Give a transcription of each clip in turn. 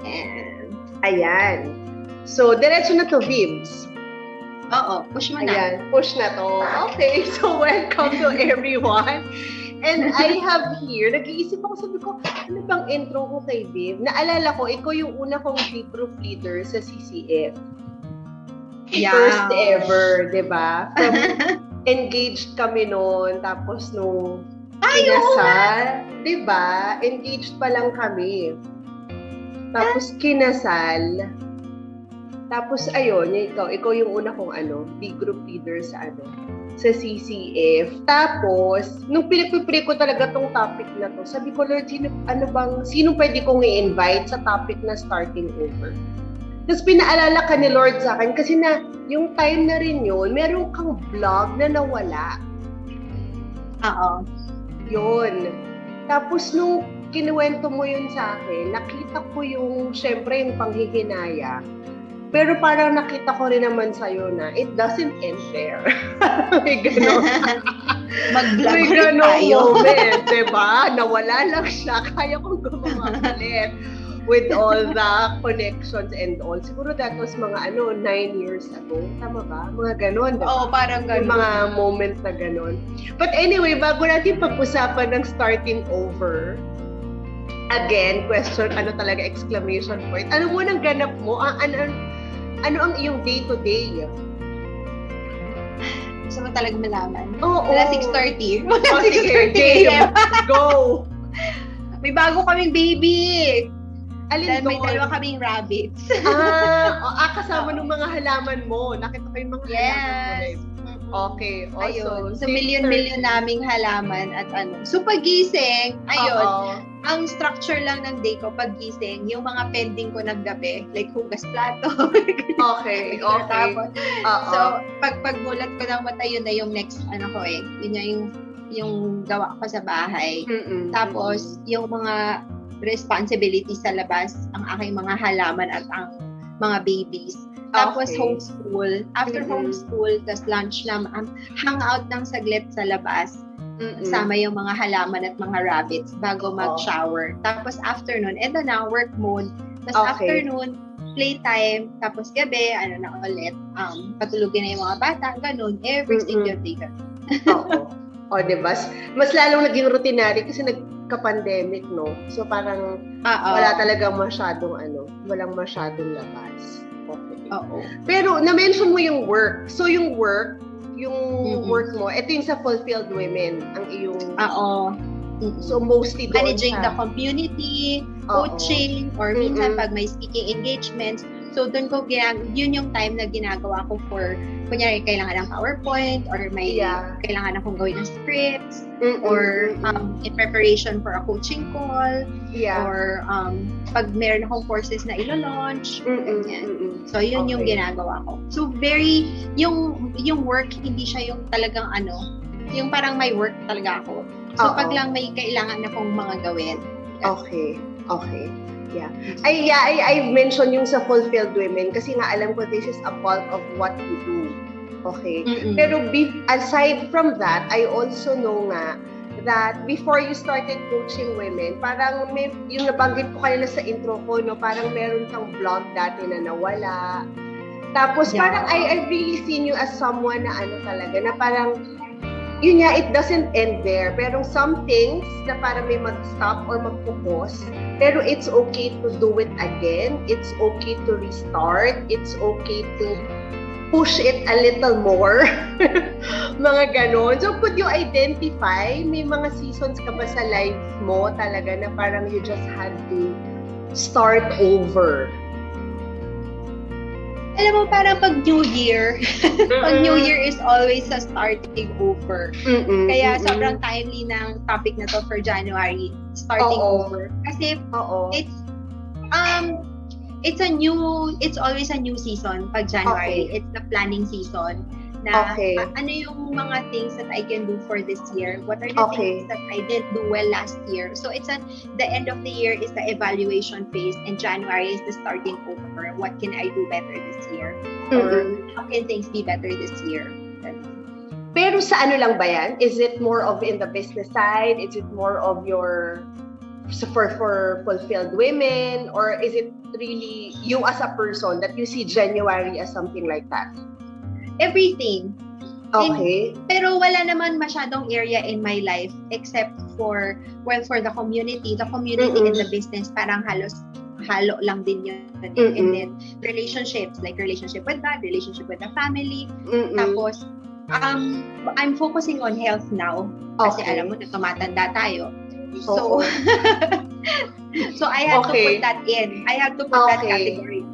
And ayan. So, diretso na to, Vibs. Oo, push mo na. Ayan, push na to. Okay, so welcome to everyone. And I have here, nag-iisip ako, sabi ko, ano bang intro ko kay Viv? Naalala ko, ikaw yung una kong big group leader sa CCF. Yeah. First ever, di ba? From engaged kami noon, tapos nung kinasal, di ba? Engaged pa lang kami. Tapos kinasal. Tapos ayun, ikaw yung una kong big group leader sa sa CCF. Tapos, nung pinagpipili ko talaga tong topic na to, sabi ko, Lord, sino pwede kong i-invite sa topic na starting over? Tapos pinaalala ka ni Lord sa akin kasi na yung time na rin yun, meron kang vlog na nawala. Oo. Yun. Tapos nung kinuwento mo yun sa akin, nakita ko yung, syempre, yung panghihinaya. Pero parang nakita ko rin naman sa'yo na it doesn't end there. May gano'n. Mag-vlog may rin gano'ng tayo. moment, diba? Nawala lang siya. Kaya kong gumawa ulit with all the connections and all. Siguro that was mga 9 years ago. Tama ba? Mga gano'n, diba? Oo, parang gano'n. Yung mga moment na gano'n. But anyway, bago natin pag-usapan ng starting over, again, question, talaga, exclamation point. Ano mo nang ganap mo? Ano ang iyong day-to-day? Gusto mo talaga malaman? Oo. Wala 6:30. Sige, game. Go! May bago kaming baby! Alin Dahil may dalawa kaming rabbits. Kasama ng mga halaman mo. Nakita ko yung mga halaman mo. Okay. Ayun. So, million naming halaman at So, pagising, ayun. Ang structure lang ng day ko, pagising, yung mga pending ko ng gabi, like hugas plato. Okay. Tapos, so, pagmulat ko ng mata, yun na yung next, yun na yung gawa ko sa bahay. Tapos, yung mga responsibilities sa labas, ang aking mga halaman at ang mga babies. Tapos homeschool. After homeschool, tas lunch na, hangout ng saglit sa labas. Sama yung mga halaman at mga rabbits bago mag-shower. Tapos afternoon, eto na, work mode. Tapos afternoon, playtime. Tapos gabi, na ulit, patulugin na yung mga bata. Ganun, every single day. Oo. O, diba? Mas lalong naging routinary kasi nagka-pandemic, no? So, parang wala talagang walang masyadong labas. Okay. Oo. Pero, na-mention mo yung work. So, yung work mo, ito yung sa Fulfilled Women, ang iyong... Oo. So, mostly doon managing the community, coaching, or minsan pag may speaking engagements. So, doon ko yun yung time na ginagawa ko for, kunyari, kailangan ng PowerPoint, or may kailangan akong gawin ng scripts, or in preparation for a coaching call, or pag meron akong courses na ilo-launch, So, yun yung ginagawa ko. So, yung work, hindi siya yung talagang yung parang may work talaga ako. So, pag lang may kailangan akong mga gawin. Okay. Yeah. I mentioned yung sa Fulfilled Women kasi nga alam ko this is a part of what you do. Okay. Pero aside from that, I also know nga that before you started coaching women, parang yung nabanggit ko kanina sa intro ko, no, parang meron kang blog dati na nawala. Tapos parang I've really seen you as someone na talaga, na parang yun nga, it doesn't end there. Pero some things na parang may mag-stop or mag-focus, pero it's okay to do it again. It's okay to restart. It's okay to push it a little more. Mga ganon. So, could you identify, may mga seasons ka ba sa life mo talaga na parang you just had to start over? Alam mo, parang pag New Year, pag New Year is always a starting over. Kaya sobrang timely ng topic na to for January, starting over. Kasi it's always a new season pag January. It's the planning season. Na ano yung mga things that I can do for this year? What are the things that I didn't do well last year? So the end of the year is the evaluation phase, and January is the starting over. What can I do better this year? Or how can things be better this year? Pero sa lang ba yan? Is it more of in the business side? Is it more of your for fulfilled women, or is it really you as a person that you see January as something like that? Everything. Okay. Pero wala naman masyadong area in my life except for the community. The community and the business, parang halo lang din yun. And then relationships, like relationship with God, relationship with the family. Tapos, I'm focusing on health now. Kasi alam mo na tumatanda tayo. So, so I have to put that in. I have to put that category.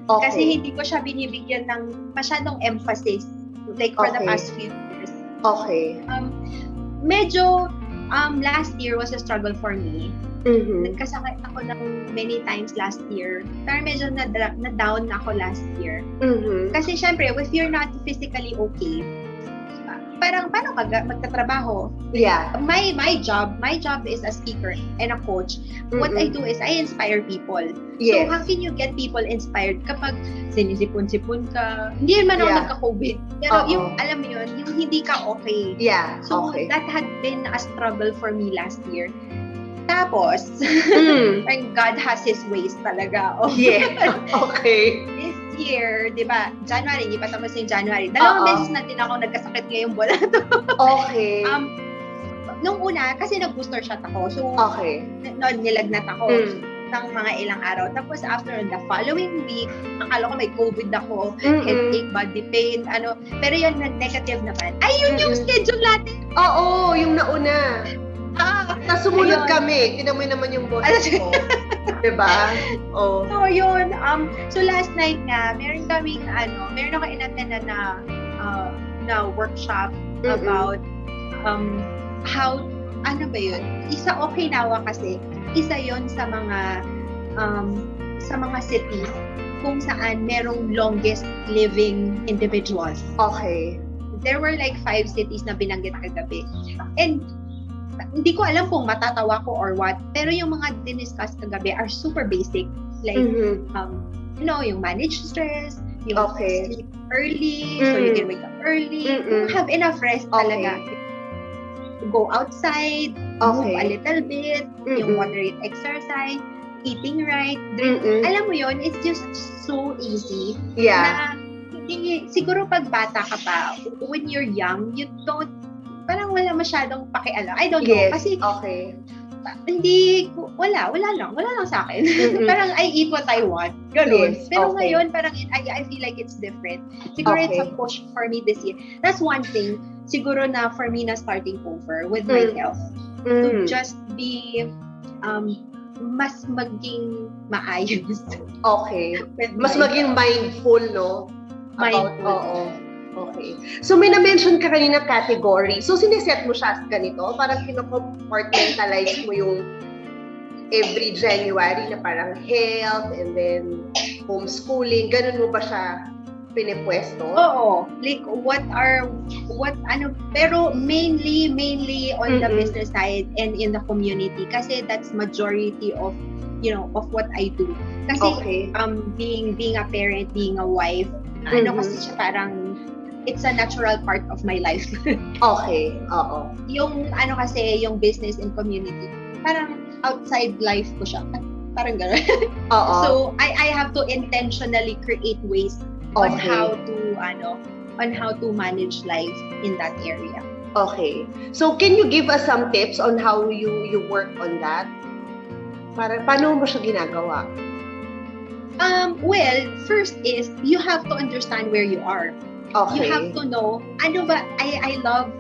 Kasi hindi ko siya binibigyan ng masyadong emphasis like for the past few years. Okay. Medyo last year was a struggle for me. Nagkasakit ako ng many times last year. Pero medyo na-down ako last year. Kasi syempre, if you're not physically okay, parang paano ka magtatrabaho? Yeah. My job is a speaker and a coach. What I do is I inspire people. Yes. So how can you get people inspired kapag sinisipon-sipon ka? Hindi man ako nagka-COVID. Pero yung, alam mo yun, yung hindi ka okay. Yeah. So that had been a struggle for me last year. Tapos, and God has His ways talaga. Okay. This year, di ba, January, hindi pa tapos yung January. Dalawang beses na din ako nagkasakit ngayong buwan na to. Okay. Nung una, kasi nag-booster shot ako. So, nilagnat ako ng mga ilang araw. Tapos after the following week, akala ko may COVID ako, headache, body pain, Pero yun, negative naman. Ay, yun yung schedule natin. Oo, yung nauna. Tapos sumunod kami. Tinan mo naman yung boses ko. Diba? Oh. So, yun. So, last night nga, meron ako inattend na workshop about how, ba yun? Isa Okinawa kasi, isa yun sa mga cities kung saan merong longest living individuals. Okay. There were like 5 cities na binanggit kagabi. And hindi ko alam kung matatawa ko or what, pero yung mga diniscuss kagabi are super basic. Like, yung manage stress, yung sleep early, so you can wake up early, have enough rest talaga. Go outside, move a little bit, yung moderate exercise, eating right, drink. Alam mo yun, it's just so easy. Yeah. Siguro pag bata ka pa, when you're young, you don't, parang wala masyadong pakialam. I don't know. Kasi, wala lang sa akin. Parang I eat what I want. Ganun. Yes, pero ngayon, parang I feel like it's different. Siguro it's a push for me this year. That's one thing, siguro na for me na starting over with my health. To just be, mas maging maayos. Okay. Mas maging mindful, no? Mindful. Okay. So, may na-mention ka kanina category. So, sineset mo siya ganito? Parang kino-compartmentalize mo yung every January na parang health and then homeschooling. Ganun mo ba siya pinipwesto? Oo. Like, pero mainly on the business side and in the community. Kasi that's majority of what I do. Kasi, being a parent, being a wife, kasi siya parang, it's a natural part of my life. Okay, oo. Yung yung business and community, parang outside life ko siya. Parang gano'n. Oo. So, I have to intentionally create ways on how to manage life in that area. Okay. So, can you give us some tips on how you work on that? Paano mo siya ginagawa? Well, first is, you have to understand where you are. Okay. You have to know, I love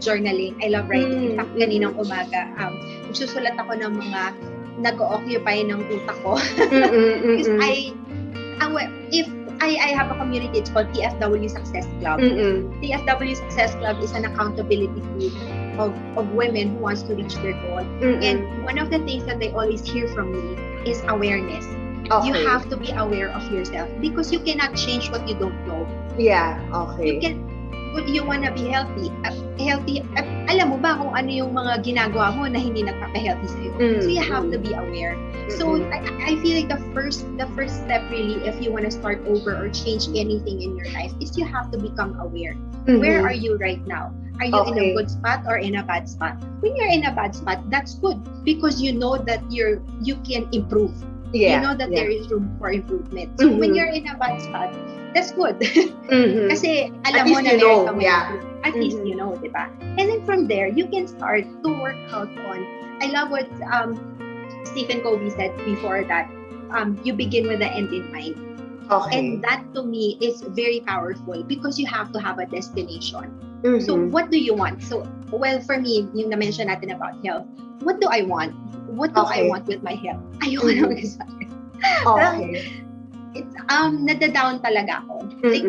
journaling. I love writing. In fact, kaninang umaga, susulat ako ng mga nag-occupy ng utak ko. Because I have a community, it's called TFW Success Club. TFW Success Club is an accountability group of women who wants to reach their goal. And one of the things that they always hear from me is awareness. Okay. You have to be aware of yourself because you cannot change what you don't know. Yeah, okay. you wanna be healthy. Alam mo ba kung ano yung mga ginagawa mo na hindi nagpapa-healthy sa'yo? So you have to be aware. So I feel like the first step really, if you wanna start over or change anything in your life, is you have to become aware. Where are you right now? Are you in a good spot or in a bad spot? When you're in a bad spot, that's good because you know that you can improve. You know that there is room for improvement. So when you're in a bad spot, that's good. Kasi alam mo na meron kang at least you know, di ba? And then from there, you can start to work out on. I love what Stephen Covey said before that. You begin with the end in mind. Okay. And that to me is very powerful because you have to have a destination. So what do you want? So, well, for me, yung na-mention natin about health, what do I want? What do I want with my health? Ayoko na mag-sabi. Okay. It's, nadadown talaga ako. Like,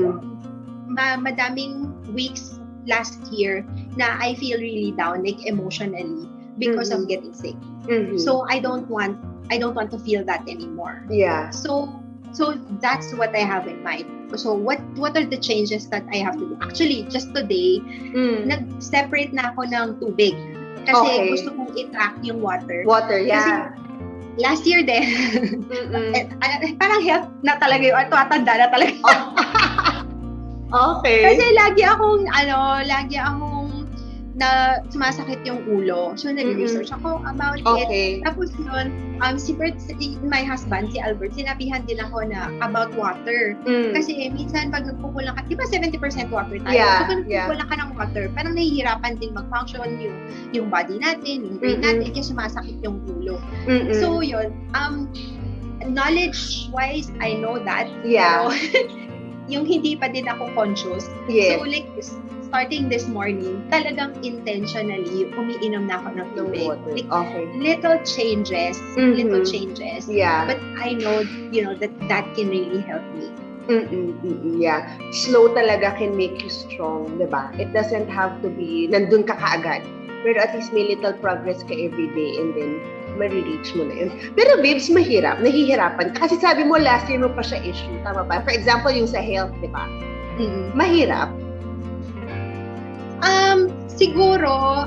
madaming weeks last year na I feel really down, like emotionally, because of getting sick. So I don't want to feel that anymore. Yeah. So that's what I have in mind. So what are the changes that I have to do? Actually, just today, nag-separate na ako ng tubig. Kasi gusto kong i-track yung water. Water, yeah. Kasi last year din, parang health na talaga yung, tumatanda na talaga. Okay. Kasi lagi akong na sumasakit yung ulo. So, nag-research ako about it. Tapos yun, my husband, si Albert, sinabihan din ako na about water. Kasi minsan, pag nagpukulang ka, di ba 70% water tayo? So, pag nagpukulang ka ng water, parang nahihirapan din mag-function yung body natin, yung brain natin, kaya sumasakit yung ulo. So, yun, knowledge-wise, I know that. Yeah. Yung hindi pa din ako conscious. Yes. So, like, starting this morning, talagang intentionally, umiinom na ako ng tubig. Like, little changes. Yeah. But I know, that can really help me. Yeah. Slow talaga can make you strong, diba? It doesn't have to be, nandun ka kaagad. Pero at least may little progress ka every day and then ma-reach mo na yun. Pero babes, nahihirapan. Kasi sabi mo, last year mo pa siya issue. Tama ba? For example, yung sa health, diba? Mahirap. Siguro,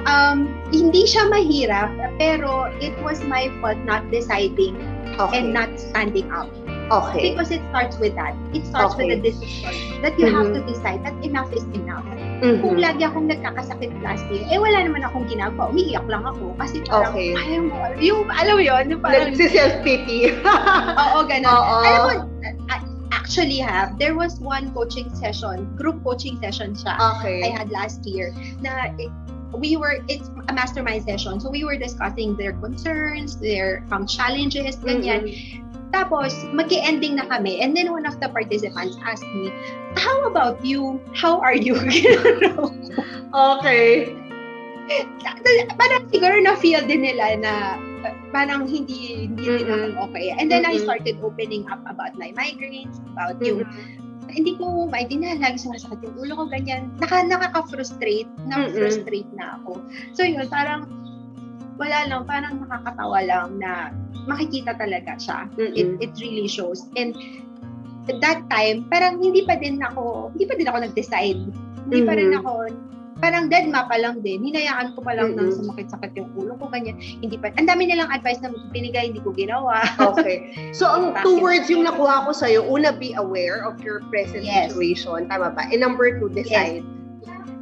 hindi siya mahirap, pero it was my fault not deciding and not standing up. Okay. Because it starts with that. It starts with the decision that you have to decide that enough is enough. Kung lagi akong nagkakasakit last year, wala naman akong ginagawa. Umiiyak lang ako. Kasi parang, alam mo yun? Parang, nagsi-self-pity. Oo, ganun. Alam mo, actually there was one group coaching session siya. I had last year na it's a mastermind session. So we were discussing their concerns, their challenges, ganyan. Tapos, mag-ending na kami. And then one of the participants asked me, how about you? How are you? Okay. Parang siguro na-feel din nila na parang hindi din ako okay. And then I started opening up about my migraines, about yung hindi ko maintindihan, lagi sumasakit yung ulo ko, ganyan. Nakaka-frustrate, na-frustrate na ako. So yun, parang wala lang, parang nakakatawa lang na makikita talaga siya. It really shows. And at that time, parang hindi pa din ako nag-decide. Hindi pa rin ako, parang dead ma pa lang din. Hinayaan ko pa lang nang sumakit-sakit yung ulo ko, ganyan. Hindi pa, ang dami nilang advice na binigay, hindi ko ginawa. Okay. So, ang 2 words yung nakuha ko sa'yo, una, be aware of your present situation. Tama ba? And number 2, decide.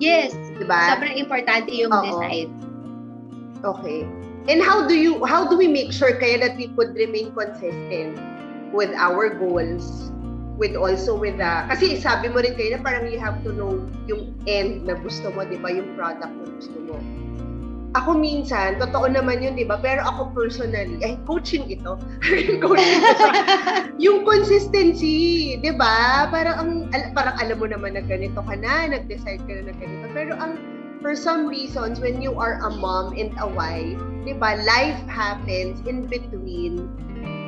Yes. Diba? Sobrang importante yung decide. Okay. And how do we make sure kaya that we could remain consistent with our goals, with kasi sabi mo rin kayo na parang you have to know yung end na gusto mo, di ba? Yung product na gusto mo. Ako minsan, totoo naman yun, di ba? Pero ako personally, coaching ito. Yung consistency, di ba? Parang alam mo naman na ganito ka na, nag-decide ka na ganito. Pero for some reasons, when you are a mom and a wife, di ba, life happens in between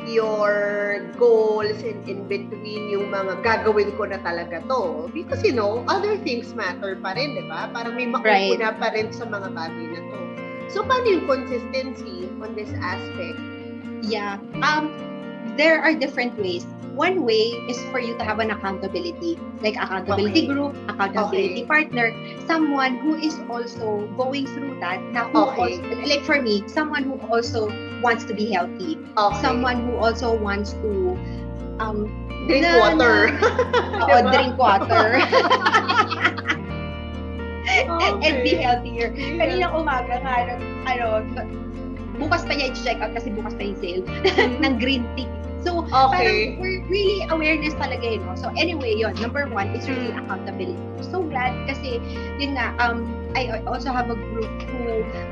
your goals and in between yung mga gagawin ko na talaga to. Because, other things matter pa rin, di ba? Parang may makukuha pa rin sa mga bagay na to. So, paano yung consistency on this aspect? Yeah. there are different ways. One way is for you to have an accountability, like accountability group, accountability partner, someone who is also going through that. Now, like for me, someone who also wants to be healthy, someone who also wants to drink water. Drink water. And be healthier. Kanina umaga nga, bukas pa niya i-check out kasi bukas pa yung sale ng green tea. So, parang we're really awareness talaga yun. So, anyway, yun. Number 1 is really accountability. So glad kasi, yun nga, I also have a group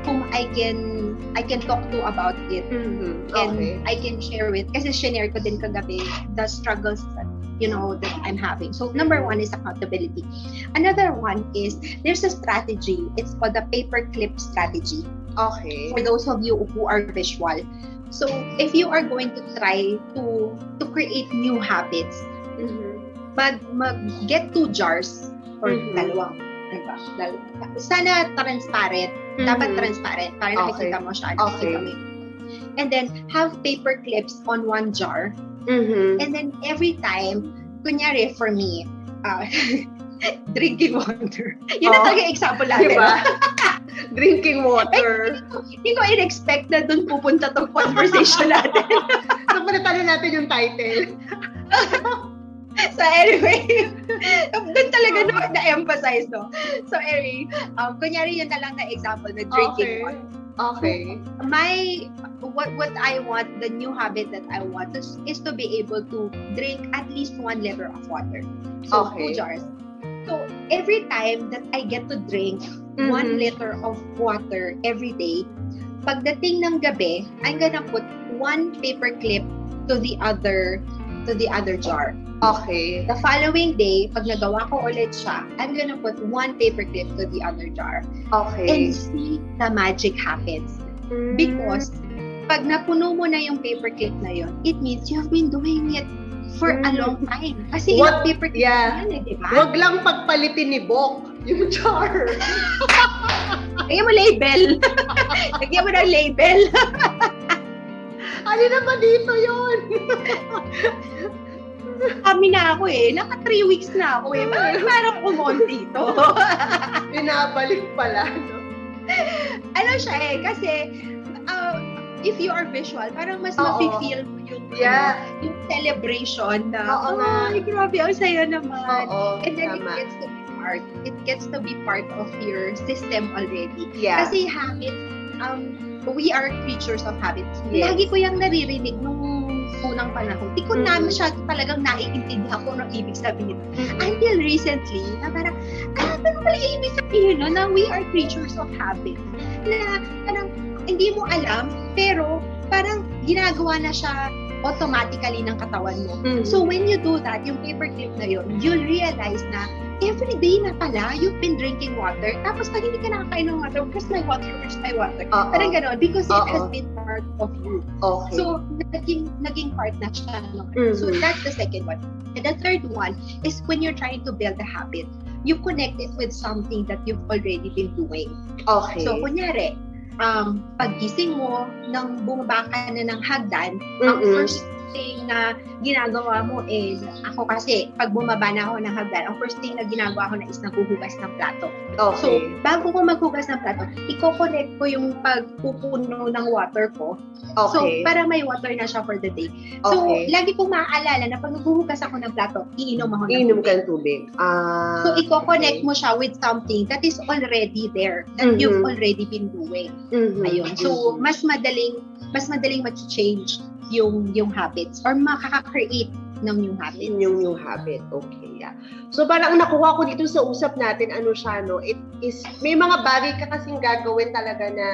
whom I can talk to about it. And I can share with. Kasi share ko din kagabi the struggles that, that I'm having. So, number 1 is accountability. Another one is, there's a strategy. It's called the paperclip strategy. Okay. For those of you who are visual. So, if you are going to try to create new habits, mag-get 2 jars or dalawang. Sana transparent. Dapat transparent para nakikita mo siya. Nakikita mo. And then, have paper clips on 1 jar. And then, every time, kunyari for me, drinking water. Yun na talaga example natin. Diba? Drinking water. Hindi ko in-expect na doon pupunta tong conversation natin. So, panatalo natin yung title. So, anyway, doon talaga na-emphasize, no? So, anyway, kunyari yun na lang na example na drinking water. Okay. What I want, the new habit that I want is to be able to drink at least 1 liter of water. So, 2 jars. So, every time that I get to drink 1 liter of water every day, pagdating ng gabi, I'm gonna put 1 paper clip to the other jar. Okay. The following day, pag nagawa ko ulit siya, I'm gonna put 1 paper clip to the other jar. Okay. And see the magic happens. Because pag napuno mo na yung paper clip na yun, it means you have been doing it for a long time. Kasi yung paper clip yan diba? Wag lang pagpalitin ni Bok yung jar. Lagyan mo label. Lagyan mo ng label. Ano na ba dito yun? Kami na ako naka 3 weeks na ako parang kumonti ito. Pinabalik pala, no? Ano siya kasi if you are visual, parang mas mafe-feel mo yung celebration na, grabe, ang saya naman. And then it gets to be part of your system already. Yeah. Kasi habits, we are creatures of habits. Lagi ko yung naririnig nung unang panahon. Di ko na masyado talagang naiintindihan kung ano ibig sabihin. Until recently, na parang, ano pala ibig sabihin, no? Na we are creatures of habits. Na parang, hindi mo alam, pero parang ginagawa na siya automatically ng katawan mo. So when you do that, yung paper clip na yun, you'll realize na every day na pala, you've been drinking water. Tapos pag hindi ka nakakain ng water, where's my water? Parang gano'n. Because it has been part of you. Okay. So, naging part na siya. So, that's the second one. And the third one is when you're trying to build a habit, you connect it with something that you've already been doing. Okay. So, kunyari, paggising mo, nang bumaba ka na ng hagdan, ang first thing na ginagawa mo is, ako kasi, pag bumaba na ako ng hagdan, ang first thing na ginagawa ko na is naghuhugas ng plato. Okay. So, bago ko maghugas ng plato, i-connect ko yung pagpupuno ng water ko. Okay. So, para may water na siya for the day. So, lagi kong maaalala na pag naghuhugas ako ng plato, iinom ako ng tubig. Iinom ka ng tubig. So, i-connect mo siya with something that is already there, that you've already been doing. Ayun. So, mas madaling ma-change yung habits or makaka-create ng new habit. Yung new habit. Okay, yeah. So, parang nakuha ko dito sa usap natin, ano siya, no? It is, may mga bagay ka kasing gagawin talaga na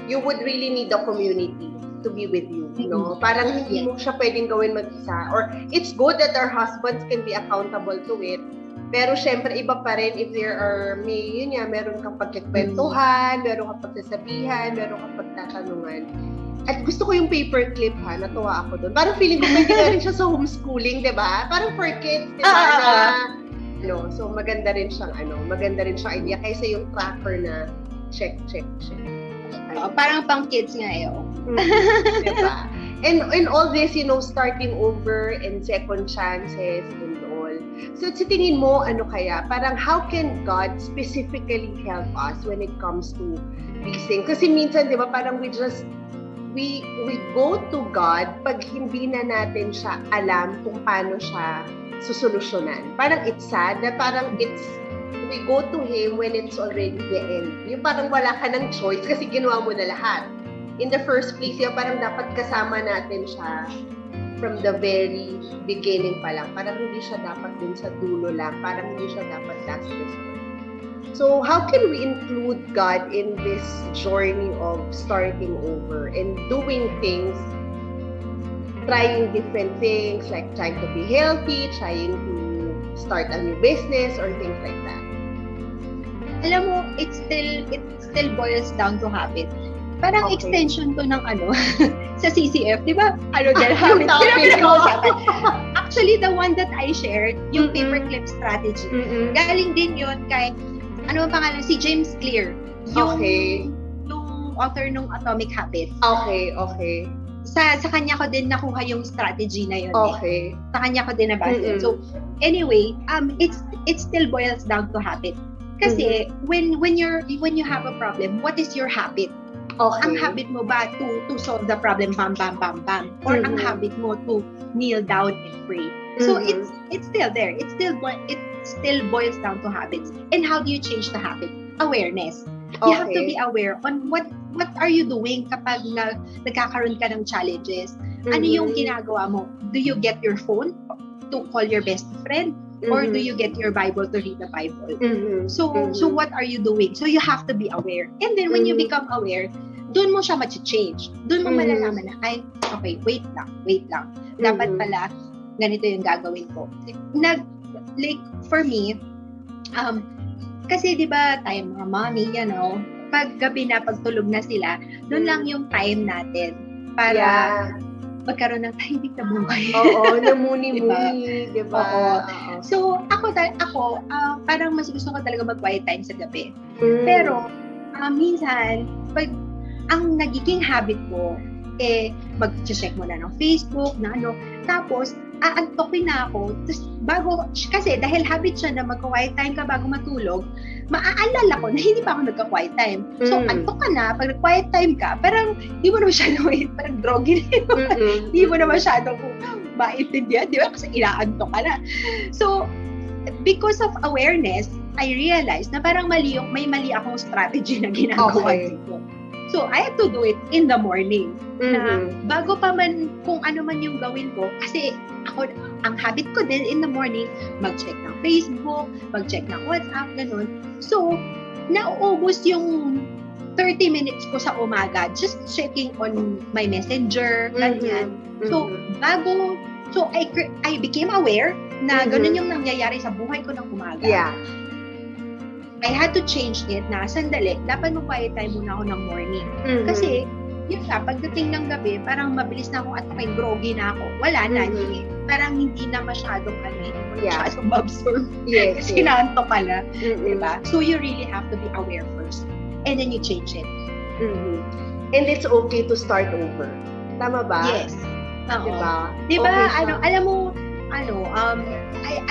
you would really need the community to be with you, no? Parang hindi mo siya pwedeng gawin mag-isa. Or, it's good that our husbands can be accountable to it. Pero, syempre, iba pa rin if there are, meron kang pagkikwentuhan, meron kang pagsasabihan, meron kang pagtatanungan. At gusto ko yung paperclip, natuwa ako doon. Parang feeling ko pwede na rin siya sa homeschooling, di ba? Parang for kids, di ba? So maganda rin siyang idea kaysa yung tracker na check. Parang pang kids nga Diba? And all this, starting over and second chances and all. So, sa tingin mo, ano kaya? Parang how can God specifically help us when it comes to these things? Kasi minsan, di ba, parang we go to God pag hindi na natin siya alam kung paano siya susolusyonan. Parang it's sad na parang we go to Him when it's already the end. Yung parang wala ka ng choice kasi ginawa mo na lahat. In the first place, yung parang dapat kasama natin siya from the very beginning pa lang. Parang hindi siya dapat dun sa dulo lang. Parang hindi siya dapat last resort. So, how can we include God in this journey of starting over and doing things, trying different things, like trying to be healthy, trying to start a new business, or things like that? Alam mo, it still boils down to habit. Parang extension to ng sa CCF, di ba? Habit. Actually, the one that I shared, yung paperclip strategy, galing din yun kay, ang pangalan? Si James Clear. Yung author ng Atomic Habits. Okay. Sa kanya ko din nakuha yung strategy na yun. Okay. Sa kanya ko din nabasa. So, anyway, it still boils down to habit. Kasi, when you have a problem, what is your habit? Okay. Ang habit mo ba to solve the problem, bam, bam, bam, bam? Or ang habit mo to kneel down and pray? So, it's still there. It still boils down to habits. And how do you change the habit? Awareness. You have to be aware on what are you doing kapag nagkakaroon ka ng challenges. Ano yung ginagawa mo? Do you get your phone to call your best friend? Or do you get your Bible to read the Bible? So what are you doing? So you have to be aware. And then when you become aware, doon mo siya ma-change. Doon mo malalaman na, okay, wait lang. Dapat pala, ganito yung gagawin ko. Like, for me, kasi di ba tayo mga mommy, pag gabi na, pagtulog na sila, doon lang yung time natin para magkaroon ng tahimik na buhay. Oo, namuni-muni, diba? So, ako, parang mas gusto ko talaga mag-quiet time sa gabi. Pero, minsan, pag ang nagiging habit ko, mag-check mo na ng Facebook, tapos, aantokin na ako, kasi dahil habit siya na mag-quiet time ka bago matulog, maaalala ko na hindi pa ako nagka-quiet time. So, antok ka na, pag nag-quiet time ka, parang di mo na masyadong, parang droggy na di mo na masyadong maintindihan, di ba? Kasi inaantok ka na. So, because of awareness, I realized na parang may mali akong strategy na ginagawa dito. So, I had to do it in the morning. Na bago pa man kung ano man yung gawin ko, kasi ako, ang habit ko din in the morning, mag-check ng Facebook, mag-check ng WhatsApp, ganun. So, nauubos yung 30 minutes ko sa umaga just checking on my messenger, ganyan. So, I became aware na ganun yung nangyayari sa buhay ko ng umaga. Yeah. I had to change it na, sandali, dapat mag-quiet time muna ako ng morning. Kasi, yun nga, pagdating ng gabi, parang mabilis na akong atakin, groggy na ako. Wala na, parang hindi na masyadong masyadong absorb. Kasi naantok ka na. Diba? So, you really have to be aware first. And then you change it. And it's okay to start over. Tama ba? Yes. Diba? Diba, okay, alam mo,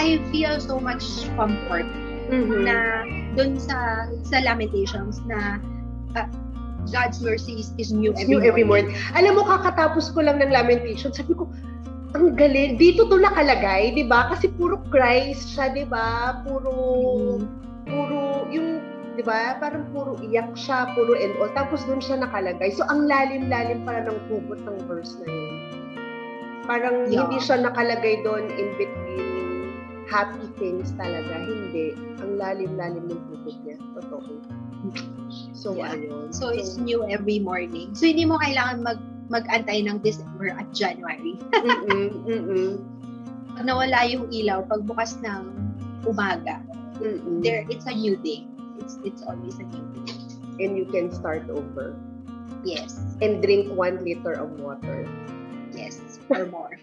I feel so much comfort na doon sa Lamentations na God's mercy is new every morning. Alam mo, kakatapos ko lang ng Lamentations, sabi ko, ang galing. Dito to nakalagay, di ba? Kasi puro Christ siya, di ba? Puro yung, di ba? Parang puro iyak siya, puro and all. Tapos doon siya nakalagay. So, ang lalim-lalim para ng hugot ng verse na yun. Parang hindi siya nakalagay doon in between happy things talaga. Hindi. Ang lalim-lalim ng hugot niya. Totoo. So, ayun. So, it's new every morning. So, hindi mo kailangan mag-antay ng December at January. Pag nawala yung ilaw, pag bukas ng umaga, it's a new day. It's always a new day. And you can start over. Yes. And drink 1 liter of water. Yes, or more.